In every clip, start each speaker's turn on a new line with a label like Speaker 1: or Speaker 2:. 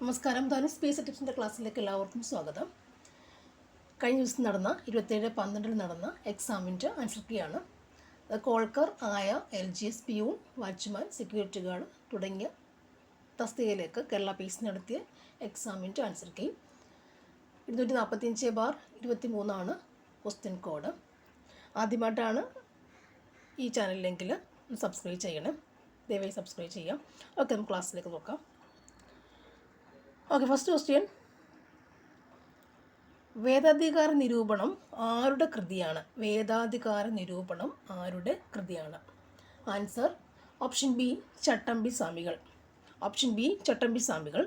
Speaker 1: നമസ്കാരം. ധനുഷ് സ്പേസ് ടിപ്സിൻ്റെ ക്ലാസ്സിലേക്ക് എല്ലാവർക്കും സ്വാഗതം. കഴിഞ്ഞ ദിവസം നടന്ന 27/12 നടന്ന എക്സാമിൻ്റെ ആൻസർ കീയാണ്. കോൾക്കർ, ആയ, LGS, peon, watchman, security guard തുടങ്ങിയ തസ്തികയിലേക്ക് കേരള PSC നടത്തിയ എക്സാമിൻ്റെ ആൻസർ കീ 245/23 ക്വസ്റ്റ്യൻ കോഡ്. ആദ്യമായിട്ടാണ് ഈ ചാനലിലെങ്കിൽ സബ്സ്ക്രൈബ് ചെയ്യണം. ദയവായി സബ്സ്ക്രൈബ് ചെയ്യാം. ഓക്കെ, നമുക്ക് ക്ലാസ്സിലേക്ക് നോക്കാം. Okay, first question. വേദാധികാര നിരൂപണം ആരുടെ കൃതിയാണ്? വേദാധികാര നിരൂപണം ആരുടെ കൃതിയാണ്? ആൻസർ ഓപ്ഷൻ ബി, ചട്ടമ്പി സ്വാമികൾ. ഓപ്ഷൻ ബി, ചട്ടമ്പി സ്വാമികൾ.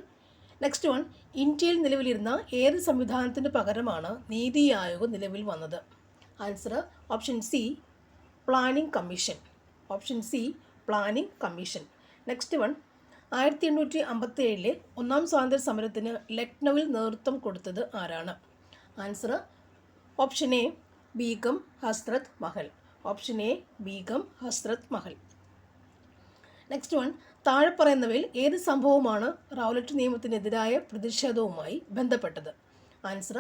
Speaker 1: Next one. ഇന്ത്യയിൽ നിലവിലിരുന്ന ഏത് സംവിധാനത്തിന് പകരമാണ് നീതി ആയോഗ് നിലവിൽ വന്നത്? Answer option C, planning commission. Option C, planning commission. Next one. 1857 ഒന്നാം സ്വാതന്ത്ര്യ സമരത്തിന് ലക്നൌവിൽ നേതൃത്വം കൊടുത്തത് ആരാണ്? Answer option A, Begum Hazrat Mahal. Option A, Begum Hazrat Mahal. Next one. താഴെ പറയുന്നവയിൽ ഏത് സംഭവമാണ് റൗലറ്റ് നിയമത്തിനെതിരായ പ്രതിഷേധവുമായി ബന്ധപ്പെട്ടത്? Answer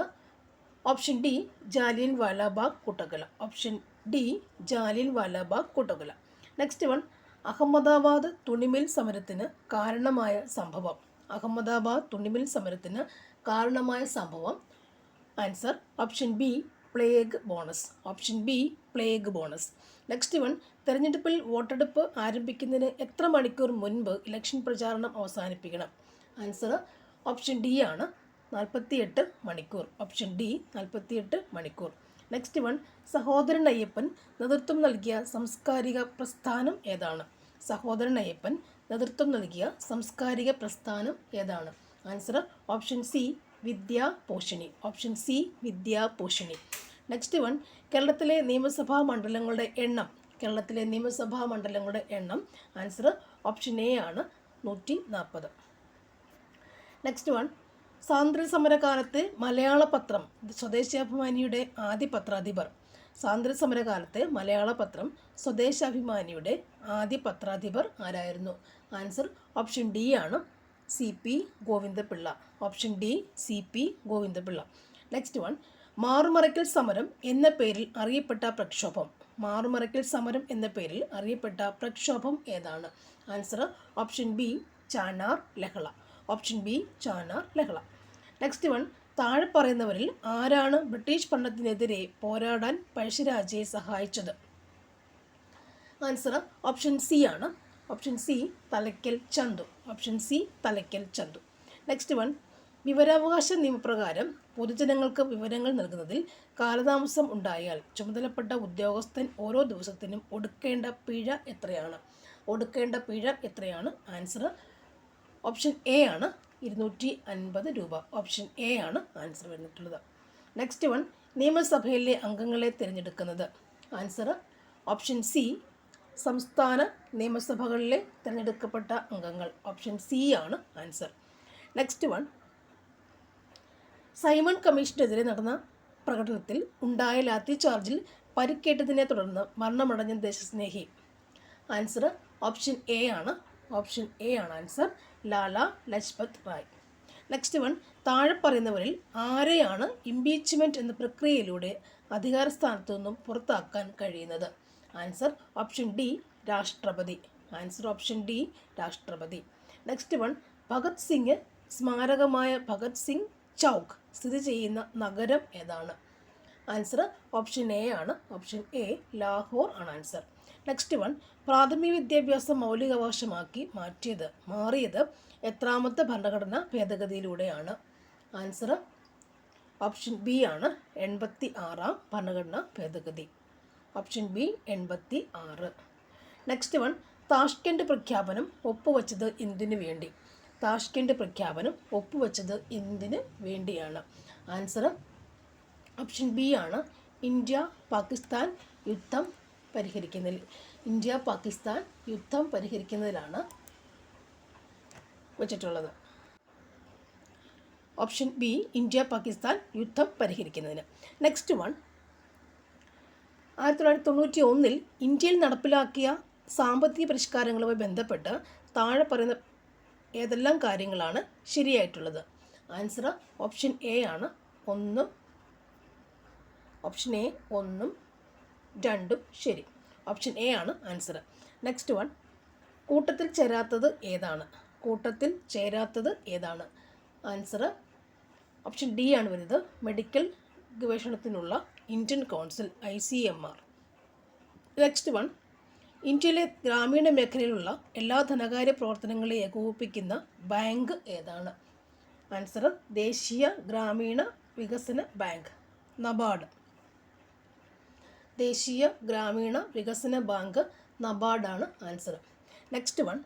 Speaker 1: option D, Jallian Walabagh കൂട്ടക്കൊല. ഓപ്ഷൻ ഡി, ജാലിയൻ വാലാബാഗ് കൂട്ടക്കൊല. Next one. അഹമ്മദാബാദ് തുണിമിൽ സമരത്തിന് കാരണമായ സംഭവം. അഹമ്മദാബാദ് തുണിമിൽ സമരത്തിന് കാരണമായ സംഭവം. Answer option B, plague bonus. Option B, plague bonus. Next one. തെരഞ്ഞെടുപ്പിൽ വോട്ടെടുപ്പ് ആരംഭിക്കുന്നതിന് എത്ര മണിക്കൂർ മുൻപ് ഇലക്ഷൻ പ്രചാരണം അവസാനിപ്പിക്കണം? ആൻസർ ഓപ്ഷൻ ഡി ആണ്, 48 മണിക്കൂർ. ഓപ്ഷൻ ഡി, 48 മണിക്കൂർ. Next one. സഹോദരൻ അയ്യപ്പൻ നേതൃത്വം നൽകിയ സാംസ്കാരിക പ്രസ്ഥാനം ഏതാണ്? സഹോദരൻ അയ്യപ്പൻ നേതൃത്വം നൽകിയ സാംസ്കാരിക പ്രസ്ഥാനം ഏതാണ്? Answer option C, Vidyaposhini. Option C, Vidyaposhini. Next one. കേരളത്തിലെ നിയമസഭാ മണ്ഡലങ്ങളുടെ എണ്ണം. കേരളത്തിലെ നിയമസഭാ മണ്ഡലങ്ങളുടെ എണ്ണം. ആൻസർ ഓപ്ഷൻ എ ആണ്, 140. Next one. സ്വാതന്ത്ര്യ സമരകാലത്ത് മലയാള പത്രം സ്വദേശാഭിമാനിയുടെ ആദ്യ പത്രാധിപർ. സ്വാതന്ത്ര്യ സമരകാലത്ത് മലയാള പത്രം സ്വദേശാഭിമാനിയുടെ ആദ്യ പത്രാധിപർ ആരായിരുന്നു? ആൻസർ ഓപ്ഷൻ ഡി ആണ്, CP Govindapillai. Option D, CP Govindapillai. Next one. മാറുമറയ്ക്കൽ സമരം എന്ന പേരിൽ അറിയപ്പെട്ട പ്രക്ഷോഭം. മാറുമറയ്ക്കൽ സമരം എന്ന പേരിൽ അറിയപ്പെട്ട പ്രക്ഷോഭം ഏതാണ്? ആൻസർ ഓപ്ഷൻ ബി, ചാനാർ ലഹള. ഓപ്ഷൻ ബി, ചാനാർ ലഹള. Next one. താഴെ പറയുന്നവരിൽ ആരാണ് ബ്രിട്ടീഷ് ഭരണത്തിനെതിരെ പോരാടാൻ പഴശ്ശിരാജയെ സഹായിച്ചത്? ആൻസർ ഓപ്ഷൻ സി ആണ്, option C, Thalakkal Chandu. Option C, Thalakkal Chandu. Next one. വിവരാവകാശ നിയമപ്രകാരം പൊതുജനങ്ങൾക്ക് വിവരങ്ങൾ നൽകുന്നതിൽ കാലതാമസം ഉണ്ടായാൽ ചുമതലപ്പെട്ട ഉദ്യോഗസ്ഥൻ ഓരോ ദിവസത്തിനും ഒടുക്കേണ്ട പിഴ എത്രയാണ്? ഒടുക്കേണ്ട പിഴ എത്രയാണ്? ആൻസർ ഓപ്ഷൻ എ ആണ്, 250 രൂപ. ഓപ്ഷൻ എ ആണ് ആൻസർ വന്നിട്ടുള്ളത്. Next one. നിയമസഭയിലെ അംഗങ്ങളെ തിരഞ്ഞെടുക്കുന്നത്. ആൻസർ ഓപ്ഷൻ സി, സംസ്ഥാന നിയമസഭകളിലെ തിരഞ്ഞെടുക്കപ്പെട്ട അംഗങ്ങൾ. ഓപ്ഷൻ സി ആണ് ആൻസർ. Next one. സൈമൺ കമ്മീഷനെതിരെ നടന്ന പ്രകടനത്തിൽ ഉണ്ടായ ലാത്തി ചാർജിൽ പരിക്കേറ്റതിനെ തുടർന്ന് മരണമടഞ്ഞ ദേശസ്നേഹി. ആൻസർ ഓപ്ഷൻ എ ആണ്, ഓപ്ഷൻ എ ആണ് answer, Lala Lajpat Rai. Next one. താഴെ പറയുന്നവരിൽ ആരെയാണ് ഇംപീച്ച്മെൻറ്റ് എന്ന പ്രക്രിയയിലൂടെ അധികാര സ്ഥാനത്തു നിന്നും പുറത്താക്കാൻ കഴിയുന്നത്? ആൻസർ ഓപ്ഷൻ ഡി, രാഷ്ട്രപതി. ആൻസർ ഓപ്ഷൻ ഡി, രാഷ്ട്രപതി. Next one. ഭഗത് സിംഗ് സ്മാരകമായ ഭഗത് സിംഗ് ചൗക്ക് സ്ഥിതി ചെയ്യുന്ന നഗരം ഏതാണ്? ആൻസർ ഓപ്ഷൻ എ ആണ്, ഓപ്ഷൻ എ, ലാഹോർ ആണ് ആൻസർ. Next one. പ്രാഥമിക വിദ്യാഭ്യാസം മൗലികാവകാശമാക്കി മാറിയത് എത്രാമത്തെ ഭരണഘടനാ ഭേദഗതിയിലൂടെയാണ്? ആൻസർ ഓപ്ഷൻ ബി ആണ്, 86-ാം ഭരണഘടനാ ഭേദഗതി. Option B, 86. Next one. Tashkent പ്രഖ്യാപനം ഒപ്പുവെച്ചത് എന്തിനു വേണ്ടി? താഷ്കെൻഡ് പ്രഖ്യാപനം ഒപ്പുവെച്ചത് എന്തിനു വേണ്ടിയാണ്? ആൻസർ ഓപ്ഷൻ ബി ആണ്, ഇന്ത്യ പാകിസ്ഥാൻ യുദ്ധം പരിഹരിക്കുന്നതിൽ. ഇന്ത്യ പാകിസ്ഥാൻ യുദ്ധം പരിഹരിക്കുന്നതിലാണ് വെച്ചിട്ടുള്ളത്. ഓപ്ഷൻ ബി, ഇന്ത്യ പാകിസ്ഥാൻ യുദ്ധം പരിഹരിക്കുന്നതിന്. Next one. 1991 ഇന്ത്യയിൽ നടപ്പിലാക്കിയ സാമ്പത്തിക പരിഷ്കാരങ്ങളുമായി ബന്ധപ്പെട്ട് താഴെ പറയുന്ന ഏതെല്ലാം കാര്യങ്ങളാണ് ശരിയായിട്ടുള്ളത്? ആൻസർ ഓപ്ഷൻ എ ആണ് 1, ഓപ്ഷൻ എ 1, 2 ശരി. ഓപ്ഷൻ എ ആണ് ആൻസർ. നെക്സ്റ്റ് വൺ, കൂട്ടത്തിൽ ചേരാത്തത് ഏതാണ്? കൂട്ടത്തിൽ ചേരാത്തത് ഏതാണ്? ആൻസർ ഓപ്ഷൻ ഡി ആണ് വരുന്നത്, മെഡിക്കൽ ഗവേഷണത്തിനുള്ള Indian council ICMR. Next one, ഇന്ത്യയിലെ ഗ്രാമീണ മേഖലയിലുള്ള എല്ലാ ധനകാര്യ പ്രവർത്തനങ്ങളെയും ഏകോപിപ്പിക്കുന്ന ബാങ്ക് ഏതാണ്? ആൻസർ ദേശീയ ഗ്രാമീണ വികസന ബാങ്ക്, നബാർഡ്. ദേശീയ ഗ്രാമീണ വികസന ബാങ്ക് നബാർഡാണ് ആൻസർ. നെക്സ്റ്റ് വൺ,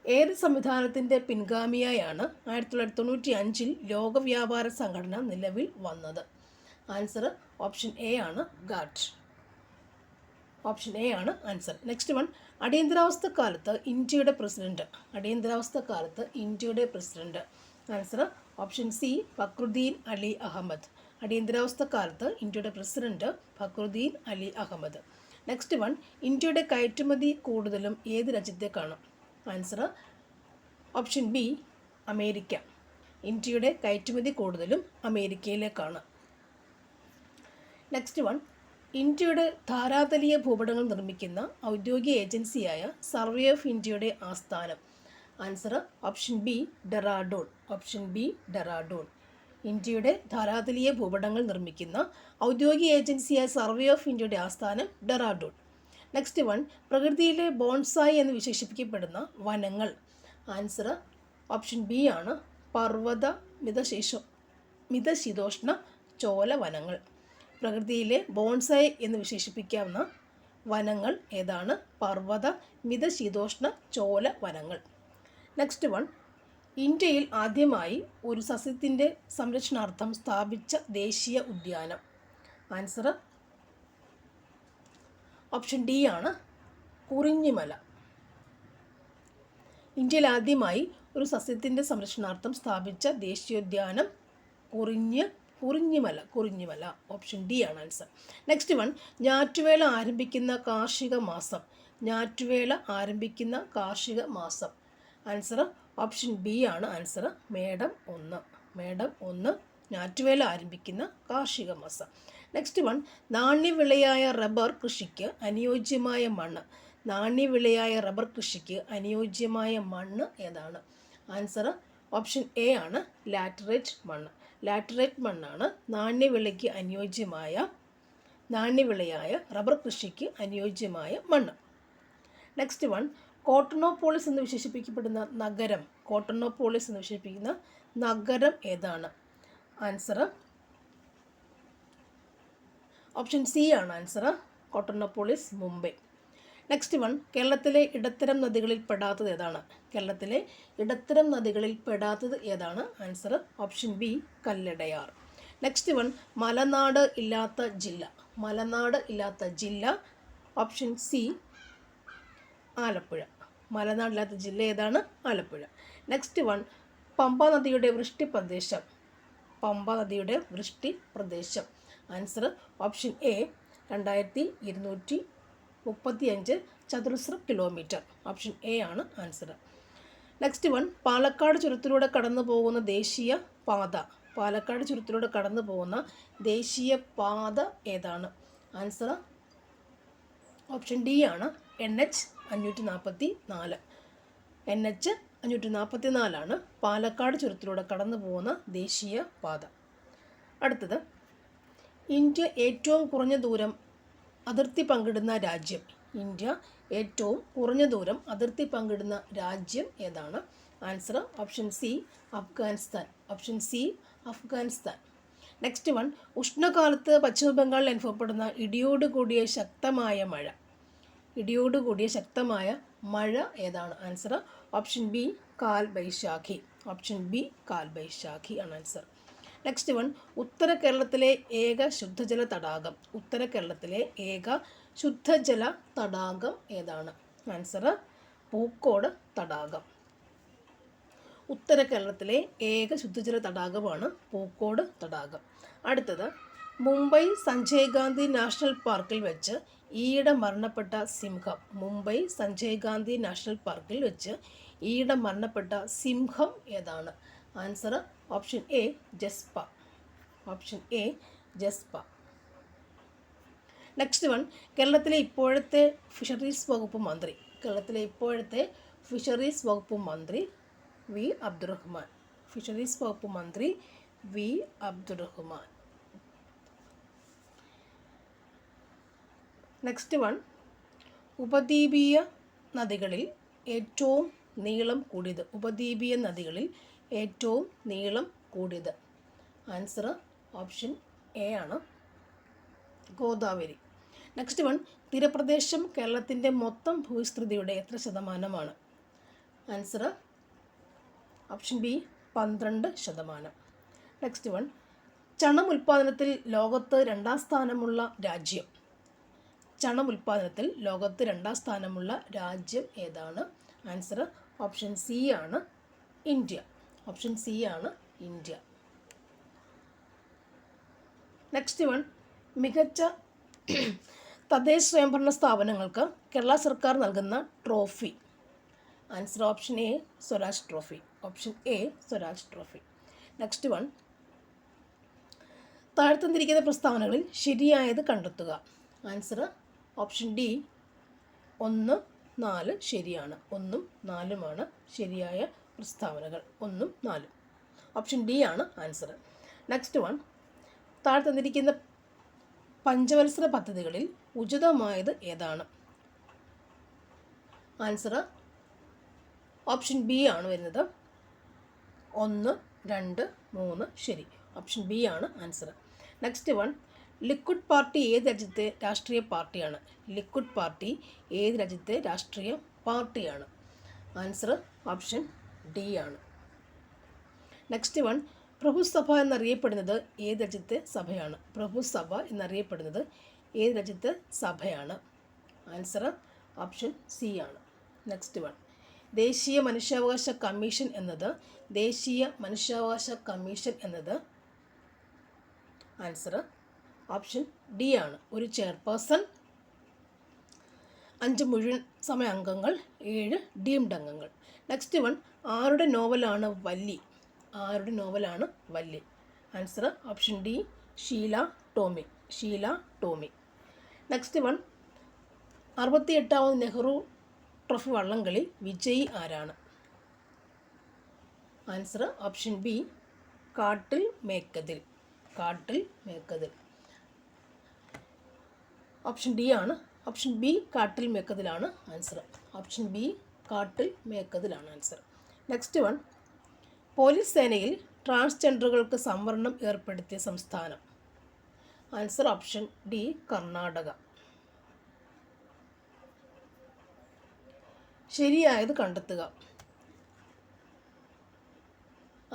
Speaker 1: ഏത് സംവിധാനത്തിൻ്റെ പിൻഗാമിയായാണ് 1995 ലോക വ്യാപാര സംഘടന നിലവിൽ വന്നത്? ആൻസർ ഓപ്ഷൻ എ ആണ് ഗാട്ട്. ഓപ്ഷൻ എ ആണ് ആൻസർ. നെക്സ്റ്റ് വൺ, അടിയന്തരാവസ്ഥ കാലത്ത് ഇന്ത്യയുടെ പ്രസിഡന്റ്. അടിയന്തരാവസ്ഥ കാലത്ത് ഇന്ത്യയുടെ president. Answer option C Fakhruddin Ali Ahmed. അടിയന്തരാവസ്ഥ കാലത്ത് ഇന്ത്യയുടെ president Fakhruddin Ali Ahmed. Next one, ഇന്ത്യയുടെ കയറ്റുമതി കൂടുതലും ഏത് രാജ്യത്തേക്കാണ്? Answer option B America. ഇന്ത്യയുടെ കയറ്റുമതി കൂടുതലും അമേരിക്കയിലേക്കാണ്. നെക്സ്റ്റ് വൺ, ഇന്ത്യയുടെ ധാരാതലീയ ഭൂപടങ്ങൾ നിർമ്മിക്കുന്ന ഔദ്യോഗിക ഏജൻസിയായ സർവേ ഓഫ് ഇന്ത്യയുടെ ആസ്ഥാനം? Answer option B Dehradun. Option B Dehradun. ഇന്ത്യയുടെ ധാരാതലീയ ഭൂപടങ്ങൾ നിർമ്മിക്കുന്ന ഔദ്യോഗിക ഏജൻസിയായ സർവേ ഓഫ് ഇന്ത്യയുടെ ആസ്ഥാനം ഡെറാഡൂൺ. നെക്സ്റ്റ് വൺ, പ്രകൃതിയിലെ ബോൺസായി എന്ന് വിശേഷിപ്പിക്കപ്പെടുന്ന വനങ്ങൾ? ആൻസർ ഓപ്ഷൻ ബി ആണ് പർവ്വത മിതശീതോഷ്ണ ചോല വനങ്ങൾ. പ്രകൃതിയിലെ ബോൺസായി എന്ന് വിശേഷിപ്പിക്കാവുന്ന വനങ്ങൾ ഏതാണ്? പർവ്വത മിതശീതോഷ്ണ ചോല വനങ്ങൾ. നെക്സ്റ്റ് വൺ, ഇന്ത്യയിൽ ആദ്യമായി ഒരു സസ്യത്തിൻ്റെ സംരക്ഷണാർത്ഥം സ്ഥാപിച്ച ദേശീയ ഉദ്യാനം? ആൻസർ ഓപ്ഷൻ ഡി ആണ് കുറിഞ്ഞിമല. ഇന്ത്യയിൽ ആദ്യമായി ഒരു സസ്യത്തിൻ്റെ സംരക്ഷണാർത്ഥം സ്ഥാപിച്ച ദേശീയോദ്യാനം കുറിഞ്ഞിമല. ഓപ്ഷൻ ഡി ആണ് ആൻസർ. നെക്സ്റ്റ് വൺ, ഞാറ്റുവേല ആരംഭിക്കുന്ന കാർഷിക മാസം? ഞാറ്റുവേല ആരംഭിക്കുന്ന കാർഷിക മാസം? ആൻസർ ഓപ്ഷൻ ബി ആണ് ആൻസർ, മേടം 1. മേടം 1 ഞാറ്റുവേല ആരംഭിക്കുന്ന കാർഷിക മാസം. നെക്സ്റ്റ് വൺ, നാണ്യവിളയായ റബ്ബർ കൃഷിക്ക് അനുയോജ്യമായ മണ്ണ്? നാണ്യവിളയായ റബ്ബർ കൃഷിക്ക് അനുയോജ്യമായ മണ്ണ് ഏതാണ്? ആൻസർ ഓപ്ഷൻ എ ആണ് ലാറ്ററൈറ്റ് മണ്ണ്. ലാറ്ററൈറ്റ് മണ്ണാണ് നാണ്യവിളയായ റബ്ബർ കൃഷിക്ക് അനുയോജ്യമായ മണ്ണ്. നെക്സ്റ്റ് വൺ, കോട്ടണോപോളിസ് എന്ന് വിശേഷിപ്പിക്കപ്പെടുന്ന നഗരം? കോട്ടണോപോളിസ് എന്ന് വിശേഷിപ്പിക്കുന്ന നഗരം ഏതാണ്? ആൻസർ ഓപ്ഷൻ സി ആണ് answer, Cottonopolis, Mumbai. Next one, കേരളത്തിലെ ഇടത്തരം നദികളിൽ പെടാത്തത് ഏതാണ്? കേരളത്തിലെ ഇടത്തരം നദികളിൽ പെടാത്തത് ഏതാണ്? Answer option B Kalladayar. Next one, Malanad ഇല്ലാത്ത ജില്ല? മലനാട് ഇല്ലാത്ത ജില്ല? Option C Alappuzha. മലനാടില്ലാത്ത ജില്ല ഏതാണ്? ആലപ്പുഴ. നെക്സ്റ്റ് വൺ, പമ്പ നദിയുടെ വൃഷ്ടിപ്രദേശം? പമ്പ നദിയുടെ വൃഷ്ടിപ്രദേശം? ആൻസർ ഓപ്ഷൻ എ 2235 ചതുരശ്ര കിലോമീറ്റർ. ഓപ്ഷൻ എ ആണ് ആൻസർ. നെക്സ്റ്റ് വൺ, പാലക്കാട് ചുരത്തിലൂടെ കടന്നു പോകുന്ന ദേശീയ പാത? പാലക്കാട് ചുരത്തിലൂടെ കടന്നു പോകുന്ന ദേശീയ പാത ഏതാണ്? ആൻസർ ഓപ്ഷൻ ഡി ആണ് NH 544. NH 544 പാലക്കാട് ചുരത്തിലൂടെ കടന്നു പോകുന്ന ദേശീയ പാത. അടുത്തത്, ഇന്ത്യ ഏറ്റവും കുറഞ്ഞ ദൂരം അതിർത്തി പങ്കിടുന്ന രാജ്യം? ഇന്ത്യ ഏറ്റവും കുറഞ്ഞ ദൂരം അതിർത്തി പങ്കിടുന്ന രാജ്യം ഏതാണ്? Answer option C Afghanistan. Option C Afghanistan. Next one, ഉഷ്ണകാലത്ത് പശ്ചിമ ബംഗാളിൽ അനുഭവപ്പെടുന്ന ഇടിയോടുകൂടിയ ശക്തമായ മഴ? ഇടിയോടുകൂടിയ ശക്തമായ മഴ ഏതാണ്? ആൻസർ ഓപ്ഷൻ ബി കാൽ ബൈശാഖി. ഓപ്ഷൻ ബി കാൽ ബൈശാഖി ആണ് ആൻസർ. നെക്സ്റ്റ് വൺ, ഉത്തര കേരളത്തിലെ ഏക ശുദ്ധജല തടാകം? ഉത്തര കേരളത്തിലെ ഏക ശുദ്ധജല തടാകം ഏതാണ്? ആൻസർ പൂക്കോട് തടാകം. ഉത്തര കേരളത്തിലെ ഏക ശുദ്ധജല തടാകമാണ് പൂക്കോട് തടാകം. അടുത്തത്, മുംബൈ സഞ്ജയ് ഗാന്ധി നാഷണൽ പാർക്കിൽ വെച്ച് ഈയിടെ മരണപ്പെട്ട സിംഹം? മുംബൈ സഞ്ജയ് ഗാന്ധി നാഷണൽ പാർക്കിൽ വെച്ച് ഈയിടെ മരണപ്പെട്ട സിംഹം ഏതാണ്? Answer option A Jaspa. Option A Jaspa. Next one, കേരളത്തിലെ ഇപ്പോഴത്തെ ഫിഷറീസ് വകുപ്പ് മന്ത്രി. കേരളത്തിലെ ഇപ്പോഴത്തെ ഫിഷറീസ് വകുപ്പ് മന്ത്രി വി അബ്ദുറഹ്മാൻ. ഫിഷറീസ് വകുപ്പ് മന്ത്രി വി അബ്ദുറഹ്മാൻ. നെക്സ്റ്റ് വൺ, ഉപദ്വീപീയ നദികളിൽ ഏറ്റവും നീളം കൂടിയത്. ഉപദ്വീപീയ നദികളിൽ ഏറ്റവും നീളം കൂടിയത്. ആൻസർ ഓപ്ഷൻ എ ആണ് ഗോദാവരി. നെക്സ്റ്റ് വൺ, തീരപ്രദേശം കേരളത്തിൻ്റെ മൊത്തം ഭൂവിസ്തൃതിയുടെ എത്ര ശതമാനമാണ്? Answer option B 12%. Next one, ചണം ഉൽപ്പാദനത്തിൽ ലോകത്ത് 2ാം സ്ഥാനമുള്ള രാജ്യം. ചണം ഉൽപ്പാദനത്തിൽ ലോകത്ത് 2ാം സ്ഥാനമുള്ള രാജ്യം ഏതാണ്? ആൻസർ ഓപ്ഷൻ സി ആണ് ഇന്ത്യ. ഓപ്ഷൻ സി ആണ് ഇന്ത്യ. നെക്സ്റ്റ് വൺ, മികച്ച തദ്ദേശ സ്വയംഭരണ സ്ഥാപനങ്ങൾക്ക് കേരള സർക്കാർ നൽകുന്ന trophy. Answer option A Swaraj trophy. Option A Swaraj trophy. Next one, താഴ്ത്തന്നിരിക്കുന്ന പ്രസ്താവനകളിൽ ശരിയായത് കണ്ടെത്തുക. ആൻസർ ഓപ്ഷൻ ഡി 1, 4 ശരിയാണ്. 1ഉം 4ഉമാണ് ശരിയായ പ്രസ്താവനകൾ. 1ഉം 4ഉം. ഓപ്ഷൻ ഡി ആണ് ആൻസർ. നെക്സ്റ്റ് വൺ, താഴ്ത്തന്നിരിക്കുന്ന പഞ്ചവത്സര പദ്ധതികളിൽ ഉചിതമായത് ഏതാണ്? ആൻസർ ഓപ്ഷൻ ബി ആണ് വരുന്നത്. 1, 2, 3 ശരി. ഓപ്ഷൻ ബി ആണ് answer. Next one, liquid party ഏത് രാജ്യത്തെ രാഷ്ട്രീയ പാർട്ടിയാണ്? ലിക്വിഡ് പാർട്ടി ഏത് രാജ്യത്തെ രാഷ്ട്രീയ പാർട്ടിയാണ്? ആൻസർ ഓപ്ഷൻ ഡി ആണ്. നെക്സ്റ്റ് വൺ, പ്രഭുസഭ എന്നറിയപ്പെടുന്നത് ഏത് രാജ്യത്തെ സഭയാണ്? പ്രഭുസഭ എന്നറിയപ്പെടുന്നത് ഏത് രാജ്യത്തെ സഭയാണ്? ആൻസർ ഓപ്ഷൻ സി ആണ്. നെക്സ്റ്റ് വൺ, ദേശീയ മനുഷ്യാവകാശ കമ്മീഷൻ എന്നത്. ദേശീയ മനുഷ്യാവകാശ കമ്മീഷൻ എന്നത് ആൻസർ ഓപ്ഷൻ ഡി ആണ്. ഒരു ചെയർപേഴ്സൺ, 5 മുഴുവൻ സമയ അംഗങ്ങൾ, 7 ഡീംഡ് അംഗങ്ങൾ. നെക്സ്റ്റ് വൺ, ആരുടെ നോവലാണ് വല്ലി? ആരുടെ നോവലാണ് വല്ലി? Answer option D Sheela Tomy. Sheela Tomy. Next one, 68ാമത് നെഹ്റു ട്രോഫി വള്ളംകളി വിജയി ആരാണ്? Answer option B Kattil Mekkathil. Kattil Mekkathil. Option D ആണ്. ഓപ്ഷൻ ബി കാട്ടിൽ മേക്കതിലാണ് ആൻസർ. ഓപ്ഷൻ ബി കാട്ടിൽ മേക്കതിലാണ് ആൻസർ. നെക്സ്റ്റ് വൺ, പോലീസ് സേനയിൽ ട്രാൻസ്ജെൻഡറുകൾക്ക് സംവരണം ഏർപ്പെടുത്തിയ സംസ്ഥാനം. Answer option D Karnataka. ശരിയായത് കണ്ടെത്തുക.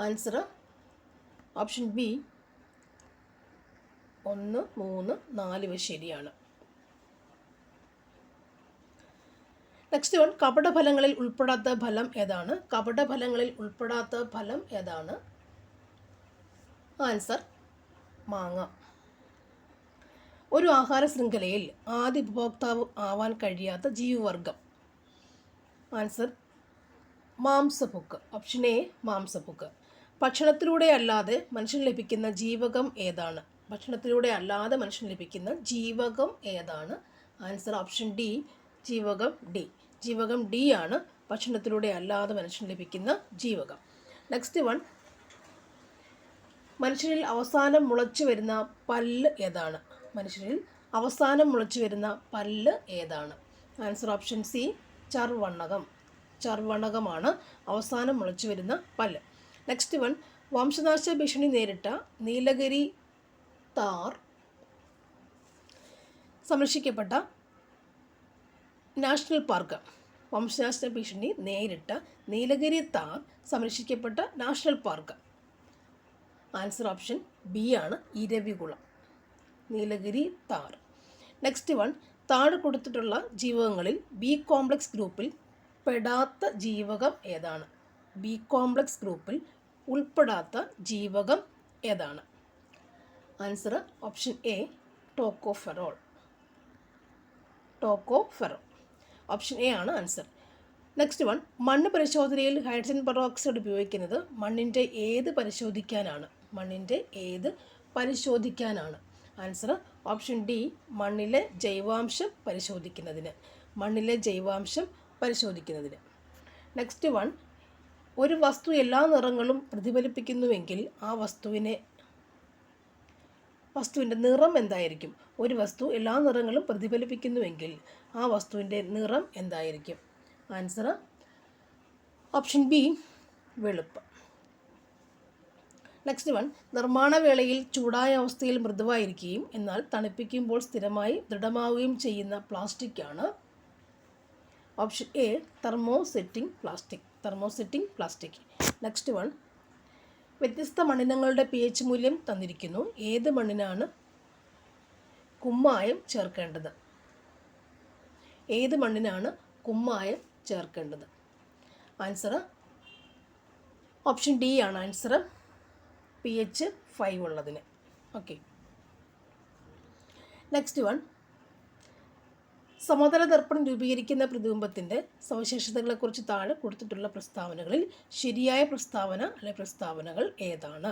Speaker 1: ആൻസർ ഓപ്ഷൻ ബി 1, 3, 4 ശരിയാണ്. നെക്സ്റ്റ് വൺ, കപടഫലങ്ങളിൽ ഉൾപ്പെടാത്ത ഫലം ഏതാണ്? കപടഫലങ്ങളിൽ ഉൾപ്പെടാത്ത ഫലം ഏതാണ്? ആൻസർ മാങ്ങ. ഒരു ആഹാര ശൃംഖലയിൽ ആദ്യ ഉപഭോക്താവ് ആവാൻ കഴിയാത്ത ജീവിവർഗം. ആൻസർ മാംസപുക്ക്. ഓപ്ഷൻ എ മാംസപുക്ക്. ഭക്ഷണത്തിലൂടെ അല്ലാതെ മനുഷ്യന് ലഭിക്കുന്ന ജീവകം ഏതാണ്? ഭക്ഷണത്തിലൂടെ അല്ലാതെ മനുഷ്യന് ലഭിക്കുന്ന ജീവകം ഏതാണ്? ആൻസർ ഓപ്ഷൻ ഡി ജീവകം ഡി. ജീവകം ഡി ആണ് ഭക്ഷണത്തിലൂടെ അല്ലാതെ മനുഷ്യന് ലഭിക്കുന്ന ജീവകം. നെക്സ്റ്റ് വൺ, മനുഷ്യരിൽ അവസാനം മുളച്ചു വരുന്ന പല്ല് ഏതാണ്? മനുഷ്യരിൽ അവസാനം മുളച്ചു വരുന്ന പല്ല് ഏതാണ്? ആൻസർ ഓപ്ഷൻ സി ചർവണകം. ചർവണകമാണ് അവസാനം മുളച്ചു വരുന്ന പല്ല്. നെക്സ്റ്റ് വൺ, വംശനാശ ഭീഷണി നേരിട്ട നീലഗിരി താർ സംരക്ഷിക്കപ്പെട്ട നാഷണൽ പാർക്ക്. വംശനാശ ഭീഷണി നേരിട്ട നീലഗിരി താർ സംരക്ഷിക്കപ്പെട്ട national park. Answer option B ആണ് Eravikulam. Nilgiri tahr. Next one, താഴെ കൊടുത്തിട്ടുള്ള ജീവകങ്ങളിൽ ബി കോംപ്ലക്സ് ഗ്രൂപ്പിൽ പെടാത്ത ജീവകം ഏതാണ്? ബി കോംപ്ലക്സ് ഗ്രൂപ്പിൽ ഉൾപ്പെടാത്ത ജീവകം ഏതാണ്? Answer option A tocopherol. Tocopherol. Option A ആണ് ആൻസർ. നെക്സ്റ്റ് വൺ, മണ്ണ് പരിശോധനയിൽ ഹൈഡ്രജൻ പെറോക്സൈഡ് ഉപയോഗിക്കുന്നത് മണ്ണിൻ്റെ ഏത് പരിശോധിക്കാനാണ്? മണ്ണിൻ്റെ ഏത് പരിശോധിക്കാനാണ്? ആൻസർ ഓപ്ഷൻ ഡി, മണ്ണിലെ ജൈവാംശം പരിശോധിക്കുന്നതിന്. മണ്ണിലെ ജൈവാംശം പരിശോധിക്കുന്നതിന്. നെക്സ്റ്റ് വൺ, ഒരു വസ്തു എല്ലാ നിറങ്ങളും പ്രതിഫലിപ്പിക്കുന്നുവെങ്കിൽ ആ വസ്തുവിൻ്റെ നിറം എന്തായിരിക്കും? ഒരു വസ്തു എല്ലാ നിറങ്ങളും പ്രതിഫലിപ്പിക്കുന്നുവെങ്കിൽ ആ വസ്തുവിൻ്റെ നിറം എന്തായിരിക്കും? ആൻസർ ഓപ്ഷൻ ബി, വെളുപ്പ്. നെക്സ്റ്റ് വൺ, നിർമ്മാണ വേളയിൽ ചൂടായ അവസ്ഥയിൽ മൃദുവായിരിക്കുകയും എന്നാൽ തണുപ്പിക്കുമ്പോൾ സ്ഥിരമായി ദൃഢമാവുകയും ചെയ്യുന്ന പ്ലാസ്റ്റിക് ആണ്. Option A, thermosetting plastic. Next one, വ്യത്യസ്ത മണ്ണിനങ്ങളുടെ pH മൂല്യം തന്നിരിക്കുന്നു. ഏത് മണ്ണിനാണ് കുമ്മായം ചേർക്കേണ്ടത്? ഏത് മണ്ണിനാണ് കുമ്മായം ചേർക്കേണ്ടത്? ആൻസർ ഓപ്ഷൻ ഡി ആണ് ആൻസർ, pH 5 ഉള്ളതിന്. ഓക്കെ. നെക്സ്റ്റ് വൺ, സമതല ദർപ്പണം രൂപീകരിക്കുന്ന പ്രതിബിംബത്തിൻ്റെ സവിശേഷതകളെക്കുറിച്ച് താഴെ കൊടുത്തിട്ടുള്ള പ്രസ്താവനകളിൽ ശരിയായ പ്രസ്താവന അല്ലെ പ്രസ്താവനകൾ ഏതാണ്?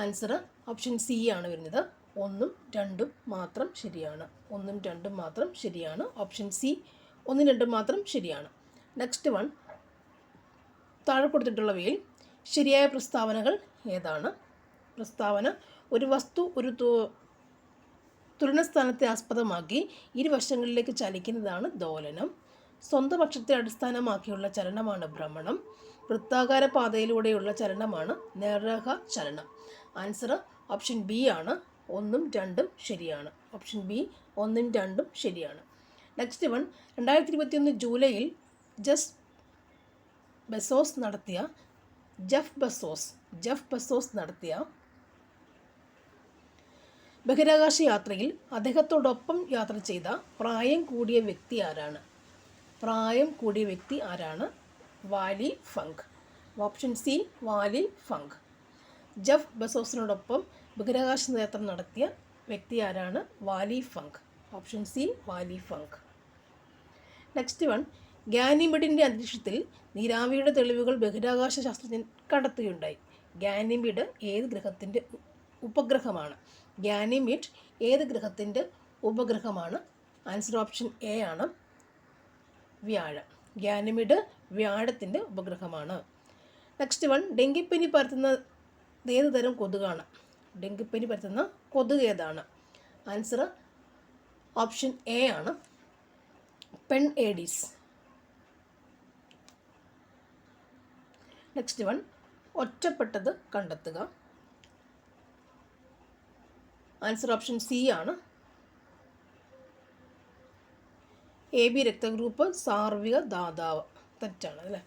Speaker 1: ആൻസർ ഓപ്ഷൻ സി ആണ് വരുന്നത്. 1ഉം 2ഉം മാത്രം ശരിയാണ്. 1ഉം 2ഉം മാത്രം ശരിയാണ്. ഓപ്ഷൻ സി 1ഉം 2ഉം മാത്രം ശരിയാണ്. നെക്സ്റ്റ് വൺ, താഴെ കൊടുത്തിട്ടുള്ളവയിൽ ശരിയായ പ്രസ്താവനകൾ ഏതാണ്? പ്രസ്താവന, ഒരു വസ്തു ഒരു തുലനസ്ഥാനത്തെ ആസ്പദമാക്കി ഇരുവശങ്ങളിലേക്ക് ചലിക്കുന്നതാണ് ദോലനം. സ്വന്തം അക്ഷത്തെ അടിസ്ഥാനമാക്കിയുള്ള ചലനമാണ് ഭ്രമണം. വൃത്താകാര പാതയിലൂടെയുള്ള ചലനമാണ് നേർരേഖ ചലനം. ആൻസർ ഓപ്ഷൻ ബി ആണ്. 1ഉം 2ഉം ശരിയാണ്. ഓപ്ഷൻ ബി 1ഉം 2ഉം ശരിയാണ്. നെക്സ്റ്റ് വൺ, 2021 ജൂലൈയിൽ ജെഫ് ബെസോസ് നടത്തിയ ബഹിരാകാശ യാത്രയിൽ അദ്ദേഹത്തോടൊപ്പം യാത്ര ചെയ്ത പ്രായം കൂടിയ വ്യക്തി ആരാണ്? Wally Funk. Option C, Wally Funk. Jeff ബെസോസിനോടൊപ്പം ബഹിരാകാശ യാത്ര നടത്തിയ വ്യക്തി ആരാണ്? Wally Funk. Option C, Wally Funk. Next one, ഗാനിമീഡിൻ്റെ അന്തരീക്ഷത്തിൽ നീരാവിയുടെ തെളിവുകൾ ബഹിരാകാശ ശാസ്ത്രജ്ഞൻ കണ്ടെത്തുകയുണ്ടായി. ഗാനിമീഡ് ഏത് ഗ്രഹത്തിൻ്റെ ഉപഗ്രഹമാണ്? ഗാനിമീഡ് ഏത് ഗ്രഹത്തിൻ്റെ ഉപഗ്രഹമാണ്? ആൻസർ ഓപ്ഷൻ എ ആണ്, വ്യാഴം. ഗാനിമീഡ് വ്യാഴത്തിൻ്റെ ഉപഗ്രഹമാണ്. നെക്സ്റ്റ് വൺ, ഡെങ്കിപ്പനി പരത്തുന്ന ഏത് തരം കൊതുകാണ്? ഡെങ്കിപ്പനി പരത്തുന്ന കൊതുക് ഏതാണ്? ആൻസർ ഓപ്ഷൻ എ ആണ്, പെൻ ഏഡീസ്. നെക്സ്റ്റ് വൺ, ഒറ്റപ്പെട്ടത് കണ്ടെത്തുക. ആൻസർ ഓപ്ഷൻ സി ആണ്, എ ബി രക്തഗ്രൂപ്പ് സാർവിക ദാതാവ്. തെറ്റാണ് അല്ലേ?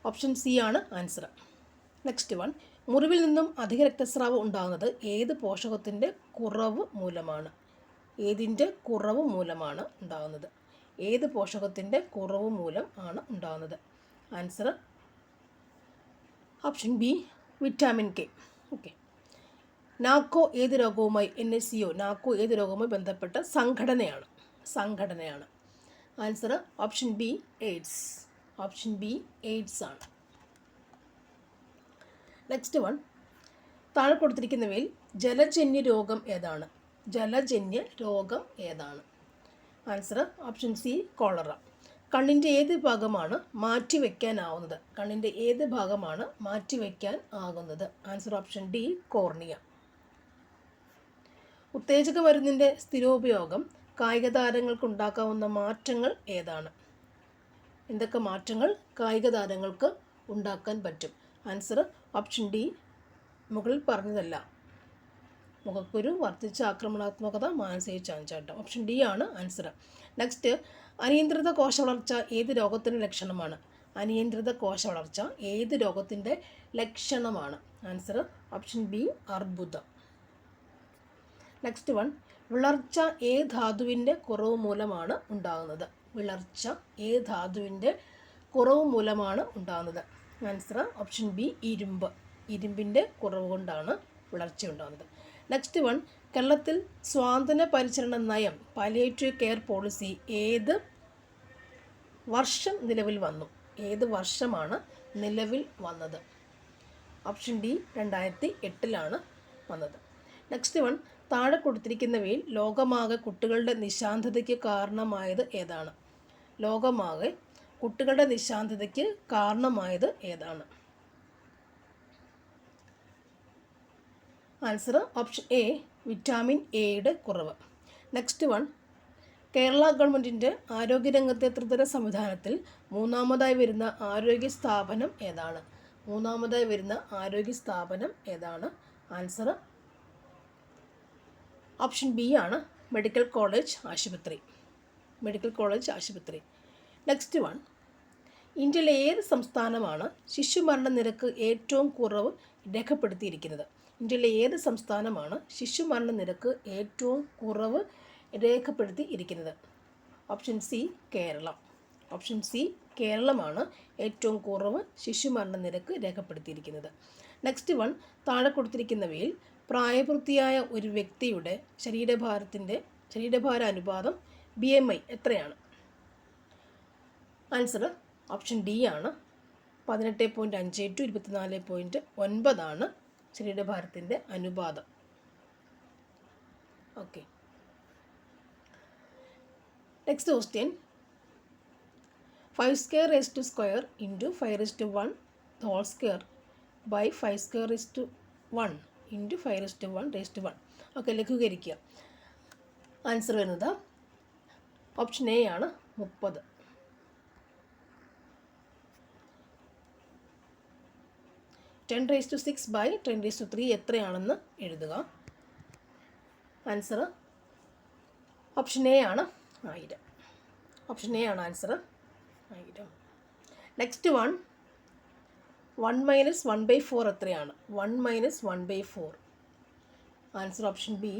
Speaker 1: ഓപ്ഷൻ സി ആണ് ആൻസർ. നെക്സ്റ്റ് വൺ, മുറിവിൽ നിന്നും അധിക രക്തസ്രാവം ഉണ്ടാകുന്നത് ഏത് പോഷകത്തിൻ്റെ കുറവ് മൂലമാണ്? ഏതിൻ്റെ കുറവ് മൂലമാണ് ഉണ്ടാകുന്നത്? ഏത് പോഷകത്തിൻ്റെ കുറവ് മൂലം ആണ് ഉണ്ടാകുന്നത്? Answer option B, vitamin K. Okay. NACO ഏത് രോഗവുമായി ബന്ധപ്പെട്ട സംഘടനയാണ്? Answer option B, AIDS. Option B, AIDS ആണ്. നെക്സ്റ്റ് വൺ, താഴെ കൊടുത്തിരിക്കുന്നവയിൽ ജലജന്യ രോഗം ഏതാണ്? Answer option C, cholera. കണ്ണിൻ്റെ ഏത് ഭാഗമാണ് മാറ്റിവെക്കാൻ ആകുന്നത്? Answer option D, cornea. ഉത്തേജക മരുന്നിൻ്റെ സ്ഥിരോപയോഗം കായിക താരങ്ങൾക്കുണ്ടാക്കാവുന്ന മാറ്റങ്ങൾ ഏതാണ്? എന്തൊക്കെ മാറ്റങ്ങൾ കായിക താരങ്ങൾക്ക് ഉണ്ടാക്കാൻ പറ്റും? ആൻസർ ഓപ്ഷൻ ഡി, മുകളിൽ പറഞ്ഞതല്ല. മുഖക്കുരു, വർദ്ധിച്ച ആക്രമണാത്മകത, മാനസിക ചാഞ്ചാട്ടം. ഓപ്ഷൻ ഡി ആണ് ആൻസർ. നെക്സ്റ്റ്, അനിയന്ത്രിത കോശവളർച്ച ഏത് രോഗത്തിൻ്റെ ലക്ഷണമാണ്? ആൻസർ ഓപ്ഷൻ ബി, അർബുദം. നെക്സ്റ്റ് വൺ, വിളർച്ച ഏത് ധാതുവിൻ്റെ കുറവ് മൂലമാണ് ഉണ്ടാകുന്നത്? ആൻസർ ഓപ്ഷൻ ബി, ഇരുമ്പിൻ്റെ കുറവ് കൊണ്ടാണ് വിളർച്ച ഉണ്ടാകുന്നത്. നെക്സ്റ്റ് വൺ, കേരളത്തിൽ സ്വാന്തന പരിചരണ നയം പാലിയേറ്റീവ് കെയർ പോളിസി ഏത് വർഷം നിലവിൽ വന്നു? ഏത് വർഷമാണ് നിലവിൽ വന്നത്? ഓപ്ഷൻ ഡി 2008 വന്നത്. നെക്സ്റ്റ് വൺ, താഴെ കൊടുത്തിരിക്കുന്നവയിൽ ലോകമാകെ കുട്ടികളുടെ നിശാന്തതയ്ക്ക് കാരണമായത് ഏതാണ്? ലോകമാകെ കുട്ടികളുടെ നിശാന്തതയ്ക്ക് കാരണമായത് ഏതാണ്? ആൻസർ ഓപ്ഷൻ എ, വിറ്റാമിൻ എയുടെ കുറവ്. നെക്സ്റ്റ് വൺ, കേരള ഗവൺമെൻറ്റിൻ്റെ ആരോഗ്യരംഗത്തെ ത്രിതല സംവിധാനത്തിൽ മൂന്നാമതായി വരുന്ന ആരോഗ്യ സ്ഥാപനം ഏതാണ്? മൂന്നാമതായി വരുന്ന ആരോഗ്യ സ്ഥാപനം ഏതാണ്? ആൻസർ ഓപ്ഷൻ ബി ആണ്, മെഡിക്കൽ കോളേജ് ആശുപത്രി. മെഡിക്കൽ കോളേജ് ആശുപത്രി. നെക്സ്റ്റ് വൺ, ഇന്ത്യയിലെ ഏത് സംസ്ഥാനമാണ് ശിശുമരണ നിരക്ക് ഏറ്റവും കുറവ് രേഖപ്പെടുത്തിയിരിക്കുന്നത്? ഇന്ത്യയിലെ ഏത് സംസ്ഥാനമാണ് ശിശുമരണ നിരക്ക് ഏറ്റവും കുറവ് രേഖപ്പെടുത്തിയിരിക്കുന്നത്? Option C, Keralam. Option C, കേരളമാണ് ഏറ്റവും കുറവ് ശിശുമരണ നിരക്ക് രേഖപ്പെടുത്തിയിരിക്കുന്നത്. നെക്സ്റ്റ് വൺ, താഴെ കൊടുത്തിരിക്കുന്നവയിൽ പ്രായപൂർത്തിയായ ഒരു വ്യക്തിയുടെ ശരീരഭാര അനുപാതം BMI എത്രയാണ്? ആൻസർ ഓപ്ഷൻ ഡി ആണ്, 18.5 to 24.9 ശരീരഭാരത്തിൻ്റെ അനുപാതം. Okay. Next question, 5 square raised to square into 5 raised to 1 whole square by 5 square raised to 1 into 5 raised to 1 raised to 1. Okay, ലഘൂകരിക്കുക. Answer വരുന്നത് ഓപ്ഷൻ എ ആണ്, 30. 10 raised to 6 by 10 raised to 3 എത്രയാണെന്ന് എഴുതുക. Answer option A ആണ്, 1000. Option A ആണ് answer, 1000. Next one, 1 minus 1/4 എത്രയാണ്? 1 minus 1/4. Answer option B,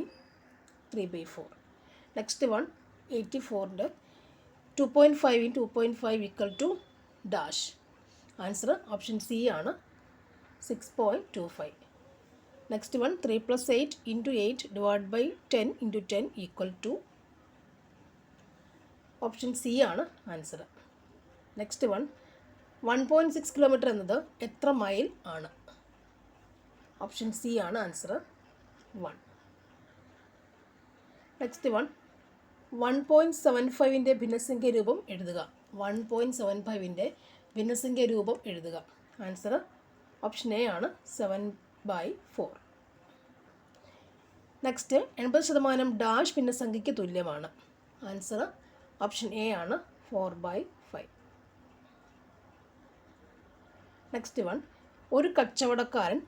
Speaker 1: 3/4. Next one, 84ൻ്റെ 2.5 into 2.5 equal to dash. Answer option C ആണ്, 6.25. Next one, 3 + 8 into 8 divided by 10 into 10 equal to option C ആണ് answer. Next one, 1.6 kilometre എന്നത് എത്ര mile ആണ്? Option C ആണ് answer, 1. Next one, 1.75ൻ്റെ ഭിന്നസംഖ്യ രൂപം എഴുതുക. 1.75ൻ്റെ ഭിന്നസംഖ്യ രൂപം എഴുതുക. ആൻസർ ഓപ്ഷൻ എ ആണ്, 7/4. നെക്സ്റ്റ്, 80% ഡാഷ് ഭിന്നസംഖ്യയ്ക്ക് തുല്യമാണ്. ആൻസർ ഓപ്ഷൻ എ ആണ്, 4/5. നെക്സ്റ്റ് വൺ, ഒരു കച്ചവടക്കാരൻ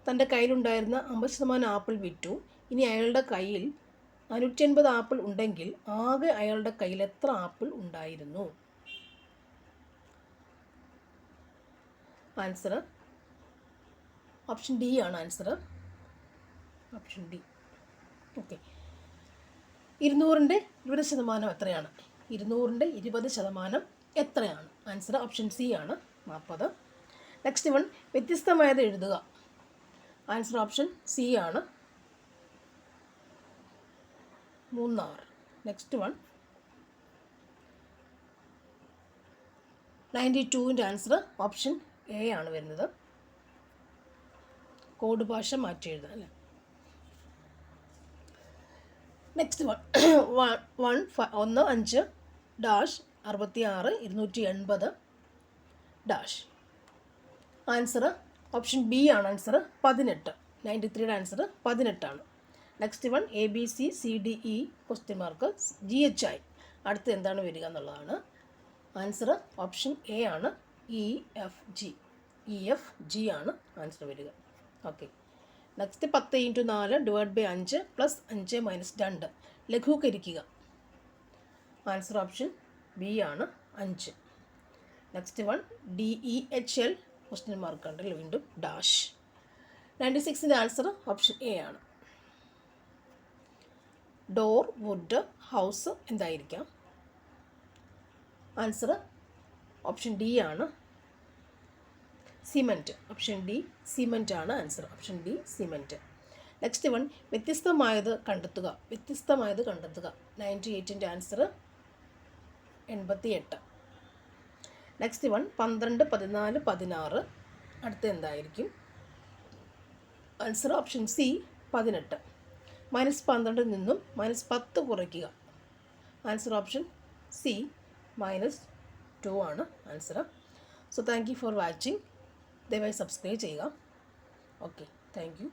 Speaker 1: തൻ്റെ കയ്യിലുണ്ടായിരുന്ന 50% ആപ്പിൾ വിറ്റു. ഇനി അയാളുടെ കയ്യിൽ 450 ആപ്പിൾ ഉണ്ടെങ്കിൽ ആകെ അയാളുടെ കയ്യിൽ എത്ര ആപ്പിൾ ഉണ്ടായിരുന്നു? ആൻസർ ഓപ്ഷൻ ഡി ആണ് ആൻസർ, ഓപ്ഷൻ ഡി. ഓക്കെ. 200ൻ്റെ 20% എത്രയാണ്? 200ൻ്റെ 20% എത്രയാണ്? ആൻസർ ഓപ്ഷൻ സി ആണ്, 40. നെക്സ്റ്റ് വൺ, വ്യത്യസ്തമായത് എഴുതുക. ആൻസർ ഓപ്ഷൻ സി ആണ്, 3. നെക്സ്റ്റ് വൺ, 92ൻ്റെ ആൻസർ ഓപ്ഷൻ എ ആണ് വരുന്നത്. കോഡ് ഭാഷ മാറ്റി എഴുതാം അല്ലേ. Next one, 1 5 dash 66 280 dash. Answer option B ആണ് ആൻസർ, 18. 93യുടെ ആൻസർ 18 ആണ്. നെക്സ്റ്റ് വൺ, ABCCDE GHI അടുത്ത് എന്താണ് വരിക എന്നുള്ളതാണ്. ആൻസർ ഓപ്ഷൻ എ ആണ്, EFG ആണ് ആൻസർ വരിക. Okay. Next, 10 × 4 divide by 5 plus 5 minus 2 ലഘൂകരിക്കുക. ആൻസർ ഓപ്ഷൻ ബി ആണ്, 5. Next one, DEHL question mark ഉണ്ട് വീണ്ടും ഡാഷ്. 96ൻ്റെ ആൻസർ ഓപ്ഷൻ എ ആണ്. ഡോർ, വുഡ്, ഹൗസ് എന്തായിരിക്കാം? ആൻസർ ഓപ്ഷൻ ഡി ആണ്, സിമൻറ്റ്. ഓപ്ഷൻ ഡി, സിമൻറ്റ് ആണ് answer. Option D, cement. Next one, വ്യത്യസ്തമായത് കണ്ടെത്തുക. വ്യത്യസ്തമായത് കണ്ടെത്തുക. 98ൻ്റെ ആൻസർ 88. Next one 12, 14, 16. അടുത്ത എന്തായിരിക്കും? Answer option C 18. -12 നിന്നും -10 കുറയ്ക്കുക. ആൻസർ ഓപ്ഷൻ സി -2 ആണ് answer. So thank you for watching. ദയവായി സബ്സ്ക്രൈബ് ചെയ്യുക. Okay, thank you.